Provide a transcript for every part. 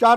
4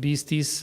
20-30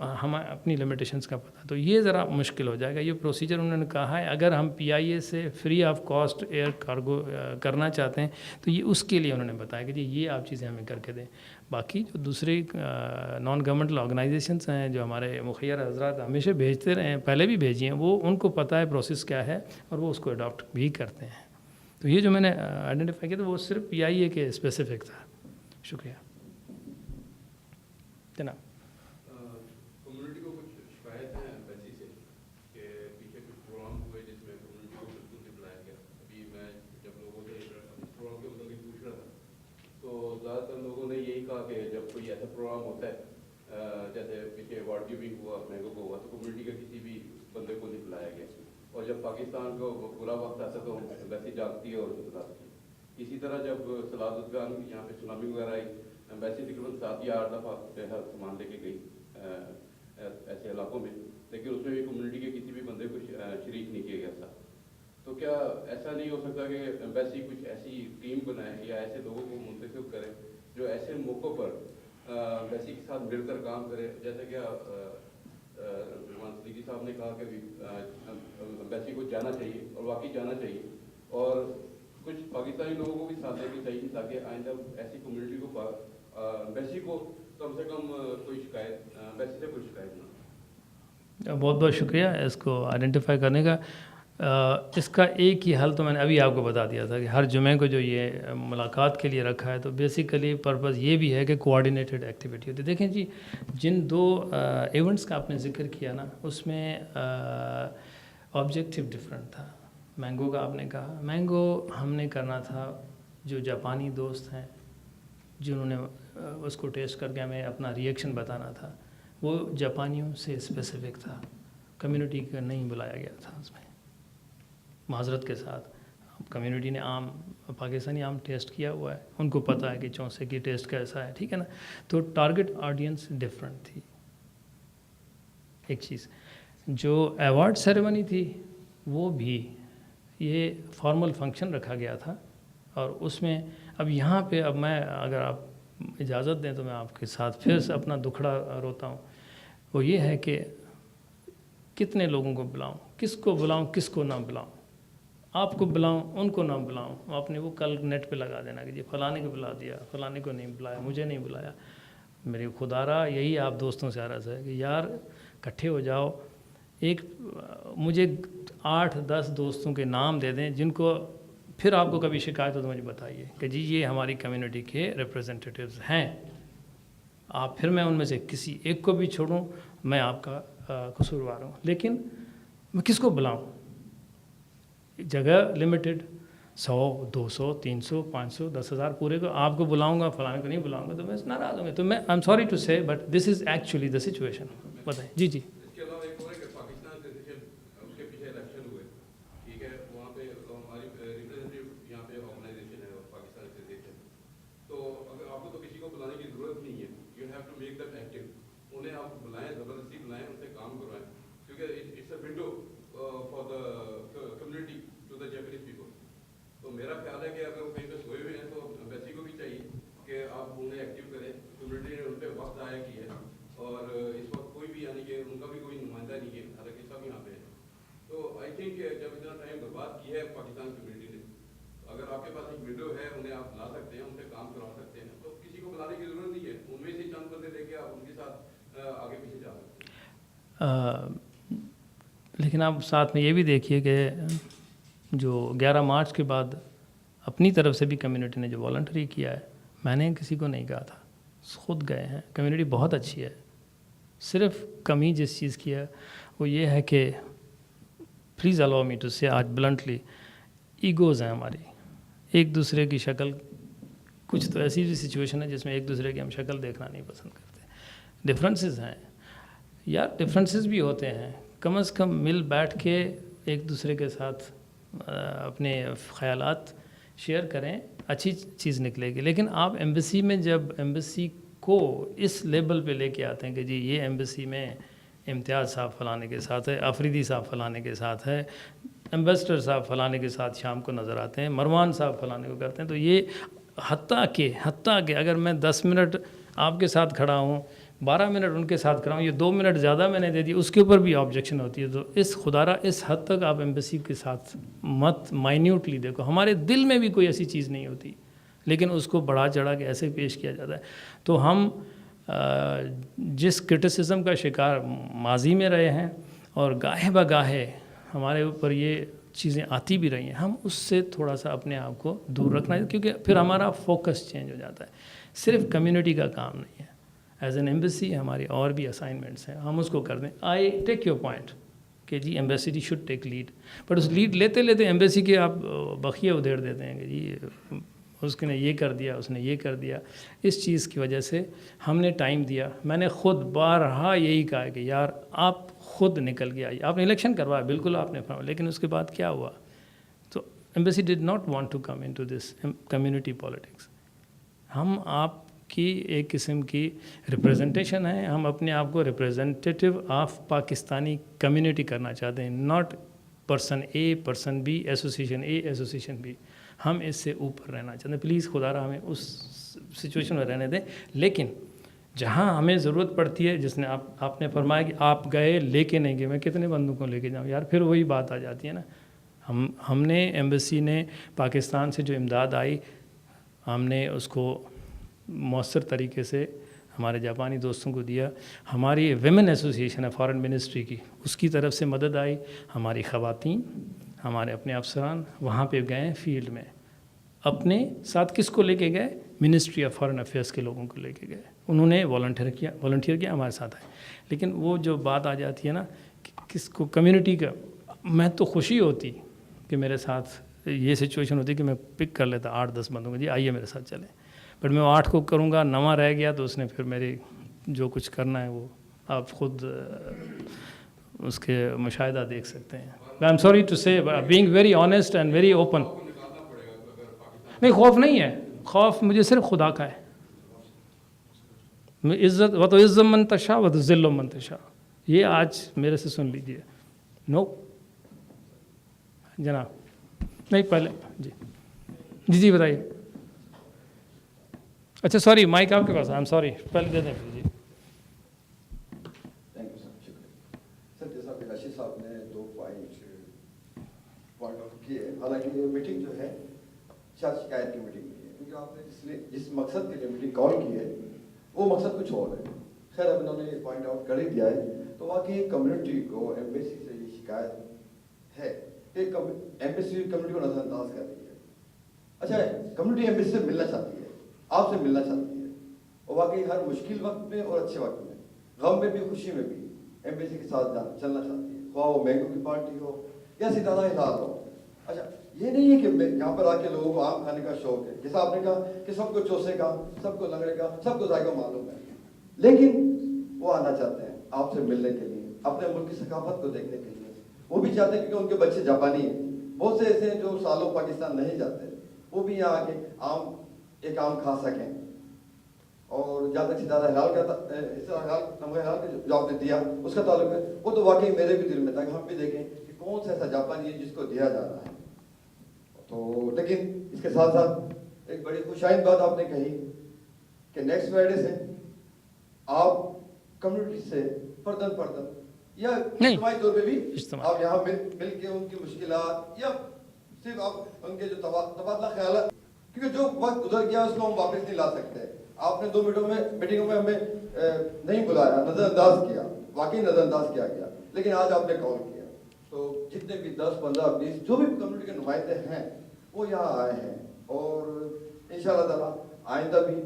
ہمیں اپنی لمیٹیشنس کا پتہ، تو یہ ذرا مشکل ہو جائے گا. یہ پروسیجر انہوں نے کہا ہے اگر ہم PIA سے free of cost air cargo کرنا چاہتے ہیں تو یہ اس کے لیے انہوں نے بتایا کہ جی یہ آپ چیزیں ہمیں کر کے دیں. باقی جو دوسری نان گورنمنٹل آرگنائزیشنس ہیں جو ہمارے مخیر حضرات ہمیشہ بھیجتے رہے ہیں، پہلے بھی بھیجی ہیں، وہ ان کو پتہ ہے پروسیس کیا ہے اور وہ اس کو اڈاپٹ بھی کرتے ہیں. تو یہ جو میں نے آئیڈینٹیفائی کیا تھا وہ صرف PIA کے اسپیسیفک تھا. شکریہ جناب. کمیونٹی کو کچھ شکایت ہیں ایمبیسی سے کہ پیچھے کچھ پروگرام ہوئے جس میں کمیونٹی کو بالکل نہیں بلایا گیا. ابھی میں جب لوگوں سے پروگرام کے متعلق پوچھ رہا تھا تو زیادہ تر لوگوں نے یہی کہا کہ جب کوئی ایسا پروگرام ہوتا ہے جیسے پیچھے ایوارڈ گیونگ ہوا مینگو کو ہوا تو کمیونٹی کے کسی بھی بندے کو نہیں بلایا گیا. اور جب پاکستان کو برا وقت آتا تو ایمبیسی جاگتی ہے اور بلاتی ہے. اسی طرح جب سلاد خان یہاں پہ سونامی وغیرہ آئی ایمبیسی تقریباً 7 یا 8 دفعہ سامان لے کے گئی ایسے علاقوں میں، لیکن اس میں بھی کمیونٹی کے کسی بھی بندے کو شریک نہیں کیا گیا تھا. تو کیا ایسا نہیں ہو سکتا کہ ایمبیسی کچھ ایسی ٹیم بنائے یا ایسے لوگوں کو منتخب کرے جو ایسے موقعوں پر ایمبیسی کے ساتھ مل کر کام کرے؟ جیسے کہ رحمان صدیقی صاحب نے کہا کہ ایمبیسی کو جانا چاہیے اور واقعی جانا چاہیے، اور کچھ پاکستانی لوگوں کو بھی ساتھ لے کے چاہیے تاکہ آئندہ ایسی کمیونٹی کو ایمبیسی کو کم سے کم کوئی شکایت ایمبیسی سے کوئی شکایت نہ. بہت بہت شکریہ اس کو آئیڈینٹیفائی کرنے کا. اس کا ایک ہی حل تو میں نے ابھی آپ کو بتا دیا تھا کہ ہر جمعے کو جو یہ ملاقات کے لیے رکھا ہے تو بیسیکلی پرپز یہ بھی ہے کہ کوآرڈینیٹڈ ایکٹیویٹی ہوتی ہے. دیکھیں جی جن 2 ایونٹس کا آپ نے ذکر کیا نا اس میں آبجیکٹیو ڈفرینٹ تھا. مینگو کا آپ نے کہا مینگو ہم نے کرنا تھا جو جاپانی دوست ہیں جنہوں نے اس کو ٹیسٹ کر کے ہمیں اپنا ریئیکشن بتانا تھا، وہ جاپانیوں سے اسپیسیفک تھا، کمیونٹی کا نہیں بلایا گیا تھا. اس میں معذرت کے ساتھ کمیونٹی نے عام پاکستانی عام ٹیسٹ کیا ہوا ہے، ان کو پتہ ہے کہ چونسے کی ٹیسٹ کیسا ہے، ٹھیک ہے نا. تو ٹارگٹ آڈینس ڈفرینٹ تھی. ایک چیز جو ایوارڈ سیریمنی تھی وہ بھی یہ فارمل فنکشن رکھا گیا تھا، اور اس میں اب یہاں پہ اب میں اگر آپ اجازت دیں تو میں آپ کے ساتھ پھر سے اپنا دکھڑا روتا ہوں. وہ یہ ہے کہ کتنے لوگوں کو بلاؤں، کس کو بلاؤں کس کو نہ بلاؤں، آپ کو بلاؤں ان کو نہ بلاؤں. آپ نے وہ کل نیٹ پہ لگا دینا کہ جی فلانے کو بلا دیا، فلانے کو نہیں بلایا، مجھے نہیں بلایا. میری خدا را یہی آپ دوستوں سے عرض ہے کہ یار اکٹھے ہو جاؤ. ایک مجھے 8-10 دوستوں کے نام دے دیں جن کو پھر آپ کو کبھی شکایت ہو تو مجھے بتائیے کہ جی یہ ہماری کمیونٹی کے ریپرزنٹیٹیوز ہیں. آپ پھر میں ان میں سے کسی ایک کو بھی چھوڑوں میں آپ کا قصوروار ہوں. لیکن میں کس کو بلاؤں؟ جگہ لمیٹڈ، 100 200 300 500 10,000 پورے کو آپ کو بلاؤں گا فلانے کو نہیں بلاؤں گا تو میں ناراض ہوں گا. تو میں آئی ایم سوری ٹو سے but this is actually the situation. بتائیں. جی جی. اس کے علاوہ ایک اور ہے کہ پاکستان ڈیسیشن اس کے پیچھے الیکشن ہوئے، ٹھیک ہے، وہاں پہ ہماری ریپرزینٹیو یہاں پہ آرگنائزیشن ہے پاکستان ڈیسیشن. تو اگر آپ کو تو کسی کو بلانے کی ضرورت نہیں ہے، you have to make them active. انہیں آپ بلائیں، زبردستی بلائیں، ان سے کام کروائیں، کیونکہ it's a window for the community to the Japanese people. تو میرا خیال ہے کہ اگر وہ کہیں پہ سوئے ہوئے ہیں تو ایمبیسی کو بھی چاہیے کہ آپ انہیں ایکٹیو کریں. کمیونٹی نے ان پہ وقت ضائع کی ہے اور اس وقت کوئی بھی یعنی کہ ان کا بھی کوئی نمائندہ نہیں ہے، حالانکہ سب یہاں پہ ہے. تو آئی تھنک جب اتنا ٹائم برباد کیا ہے پاکستان کمیونٹی نے، اگر آپ کے پاس ایک ونڈو ہے انہیں آپ لا سکتے ہیں، ان سے کام کروا سکتے ہیں، تو کسی کو بلانے کی ضرورت نہیں ہے. ان میں سے چند بندے لے کے آپ ان کے ساتھ آگے پیچھے جا سکتے ہیں. لیکن آپ ساتھ میں یہ بھی دیکھیے کہ جو 11 مارچ کے بعد اپنی طرف سے بھی کمیونٹی نے جو والنٹری کیا ہے، میں نے کسی کو نہیں کہا تھا، خود گئے ہیں. کمیونٹی بہت اچھی ہے. صرف کمی جس چیز کی ہے وہ یہ ہے کہ پلیز الاؤ می ٹو سے آج بلنٹلی ایگوز ہیں ہماری، ایک دوسرے کی شکل. کچھ تو ایسی بھی سچویشن ہے جس میں ایک دوسرے کی ہم شکل دیکھنا نہیں پسند کرتے. ڈفرینسز ہیں یا ڈفرینسز بھی ہوتے ہیں، کم از کم مل بیٹھ کے ایک دوسرے کے ساتھ اپنے خیالات شیئر کریں، اچھی چیز نکلے گی. لیکن آپ ایمبیسی میں جب ایمبیسی کو اس لیبل پہ لے کے آتے ہیں کہ جی یہ ایمبیسی میں امتیاز صاحب فلانے کے ساتھ ہے، آفریدی صاحب فلانے کے ساتھ ہے، ایمبیسڈر صاحب فلانے کے ساتھ شام کو نظر آتے ہیں، مروان صاحب فلانے کو کرتے ہیں، تو یہ حتیٰ کہ اگر میں 10 منٹ آپ کے ساتھ کھڑا ہوں، 12 منٹ ان کے ساتھ کراؤں، یہ 2 منٹ زیادہ میں نے دے دی، اس کے اوپر بھی آبجیکشن ہوتی ہے. تو اس خدارہ اس حد تک آپ ایمبیسی کے ساتھ مت مائنیوٹلی دیکھو. ہمارے دل میں بھی کوئی ایسی چیز نہیں ہوتی، لیکن اس کو بڑھا چڑھا کے ایسے پیش کیا جاتا ہے. تو ہم جس کرٹیسزم کا شکار ماضی میں رہے ہیں اور گاہے بگاہے ہمارے اوپر یہ چیزیں آتی بھی رہی ہیں، ہم اس سے تھوڑا سا اپنے آپ کو دور رکھنا ہے، کیونکہ پھر ہمارا فوکس چینج ہو جاتا ہے. صرف کمیونٹی کا کام نہیں ہے. ایز این ایمبیسی ہماری اور بھی اسائنمنٹس ہیں، ہم اس کو کر دیں. آئی ٹیک یور پوائنٹ کہ جی embassy should take lead, but اس لیڈ لیتے لیتے ایمبیسی کے آپ بخیے ادھیڑ دیتے ہیں کہ جی اس نے یہ کر دیا، اس نے یہ کر دیا. اس چیز کی وجہ سے ہم نے ٹائم دیا. میں نے خود بارہا یہی کہا کہ یار آپ خود نکل کے آئیے. آپ نے الیکشن کروایا، بالکل آپ نے فرمایا، لیکن اس کے بعد کیا ہوا؟ تو embassy did not want to come into this community politics. ہم آپ کی ایک قسم کی ریپریزنٹیشن ہے، ہم اپنے آپ کو ریپریزنٹیٹیو آف پاکستانی کمیونٹی کرنا چاہتے ہیں، not person A person B, association A association B. ہم اس سے اوپر رہنا چاہتے ہیں. پلیز خدا را ہمیں اس سچویشن میں رہنے دیں. لیکن جہاں ہمیں ضرورت پڑتی ہے، جس نے آپ نے فرمایا کہ آپ گئے لے کے نہیں گئے، میں کتنے بندوں کو لے کے جاؤں یار؟ پھر وہی بات آ جاتی ہے نا. ہم نے ایمبیسی نے پاکستان سے جو امداد آئی، ہم نے اس کو مؤثر طریقے سے ہمارے جاپانی دوستوں کو دیا. ہماری ویمن ایسوسیشن ہے فارن منسٹری کی، اس کی طرف سے مدد آئی. ہماری خواتین، ہمارے اپنے افسران وہاں پہ گئے فیلڈ میں. اپنے ساتھ کس کو لے کے گئے؟ منسٹری آف فارن افیئرس کے لوگوں کو لے کے گئے. انہوں نے والنٹیئر کیا ہمارے ساتھ آئے. لیکن وہ جو بات آ جاتی ہے نا کہ کس کو کمیونٹی کا، میں تو خوشی ہوتی کہ میرے ساتھ یہ سچویشن ہوتی کہ میں پک کر لیتا 8-10 بندوں کو، جی آئیے میرے ساتھ چلیں. بٹ میں 8 کو کروں گا، 9 رہ گیا تو اس نے پھر میری جو کچھ کرنا ہے وہ آپ خود اس کے مشاہدہ دیکھ سکتے ہیں. آئی ایم سوری ٹو سے being very honest and very open. نہیں، خوف نہیں ہے، خوف مجھے صرف خدا کا ہے. عزت و تو عزت منتشا و تو ذل و منتشا، یہ آج میرے سے سن لیجیے. نو جناب، نہیں پہلے جی بتائیے. اچھا سوری، مائک آپ کے پاس. آئی ایم سوری، پہلے دے دیں جی. تھینک یو سر، شکریہ سر. جیسا کہ رشید صاحب نے 2 پوائنٹ آؤٹ کیے، حالانکہ یہ میٹنگ جو ہے شکایت کی میٹنگ نہیں ہے، کیونکہ آپ نے جس مقصد کے لیے میٹنگ کال کی ہے وہ مقصد کچھ اور ہے. خیر اب انہوں نے پوائنٹ آؤٹ کر ہی دیا ہے. تو واقعی کمیونٹی کو ایمبیسی سے یہ شکایت ہے کہ ایمبیسی کمیونٹی کو نظر انداز کر رہی ہے. اچھا، کمیونٹی ایمبیسی سے ملنا چاہتی ہے، آپ سے ملنا چاہتی ہے، اور واقعی ہر مشکل وقت میں اور اچھے وقت میں، غم میں بھی خوشی میں بھی ایمبیسی کے ساتھ چلنا چاہتی ہے، خواہ وہ مینگو کی پارٹی ہو یا ستارہ ہلال ہو. اچھا، یہ نہیں ہے کہ یہاں پر آ کے لوگوں کو آم کھانے کا شوق ہے، جیسا آپ نے کہا کہ سب کو چوسے کا، سب کو لنگڑے کا، سب کو ذائقہ معلوم ہے، لیکن وہ آنا چاہتے ہیں آپ سے ملنے کے لیے، اپنے ملک کی ثقافت کو دیکھنے کے لیے. وہ بھی چاہتے ہیں کیونکہ ان کے بچے جاپانی ہیں. بہت سے ایسے ہیں جو سالوں پاکستان نہیں جاتے، وہ بھی یہاں آ کے ایک آم کھا سکیں. اور جہاں تک ستارہ ہلال کا جو آپ نے دیا اس کا تعلق ہے، وہ تو واقعی میرے بھی دل میں تھا کہ ہم بھی دیکھیں کہ کون سا ایسا جاپانی ہے جس کو دیا جا رہا ہے. تو لیکن اس کے ساتھ ساتھ ایک بڑی خوشائند بات آپ نے کہی کہ نیکسٹ فرائیڈے سے آپ کمیونٹی سے فردن یا اجتماعی طور پہ بھی آپ یہاں مل کے ان کی مشکلات یا صرف آپ ان کے جو تبادلہ خیالات، کیونکہ جو وقت گزر گیا اس کو ہم واپس نہیں لا سکتے. آپ نے 2 میٹنگوں میں ہمیں نہیں بلایا، نظر انداز کیا، واقعی نظر انداز کیا گیا، لیکن آج آپ نے کال کیا. تو جتنے بھی 10 15 20 جو بھی کمیونٹی کے نمائندے ہیں وہ یہاں آئے ہیں، اور انشاءاللہ تعالیٰ آئندہ بھی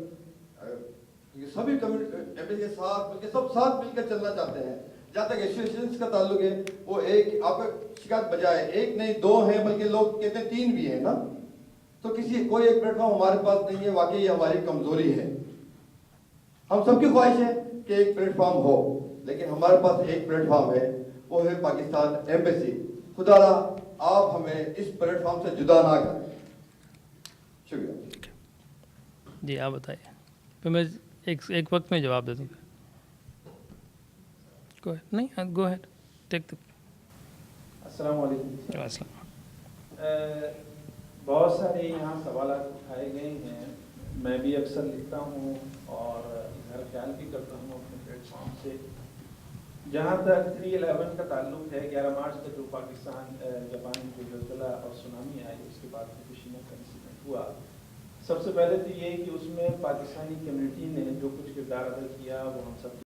سبھی کمیونٹی کے ساتھ مل کے سب ساتھ مل کر چلنا چاہتے ہیں. جہاں تک ایسوسیشنز کا تعلق ہے، وہ ایک آپ شکایت بجائے 1 نہیں 2 ہیں، بلکہ لوگ کہتے ہیں 3 بھی ہیں نا. تو کوئی ایک پلیٹ فارم ہمارے پاس نہیں ہے، واقعی یہ ہماری کمزوری ہے. ہم سب کی خواہش ہے کہ ایک پلیٹ فارم ہو، لیکن ہمارے پاس ایک پلیٹ فارم ہے، وہ ہے پاکستان ایمبیسی. خدا را آپ ہمیں اس پلیٹ فارم سے جدا نہ کریں. شکریہ. جی آپ بتائیے، پھر میں ایک وقت میں جواب دے دوں. نہیں، گو ہیڈ، ٹیک. السلام علیکم. السلام. بہت سارے یہاں سوالات اٹھائے گئے ہیں. میں بھی اکثر لکھتا ہوں اور اظہار خیال بھی کرتا ہوں اپنے قوم سے. جہاں تک 3/11 کا تعلق ہے، 11 مارچ کا جو پاکستان جاپان میں جو زلزلہ اور سونامی آئی، اس کے بعد فوکوشیما کا انسیڈنٹ ہوا، سب سے پہلے تو یہ کہ اس میں پاکستانی کمیونٹی نے جو کچھ کردار ادا کیا وہ ہم سب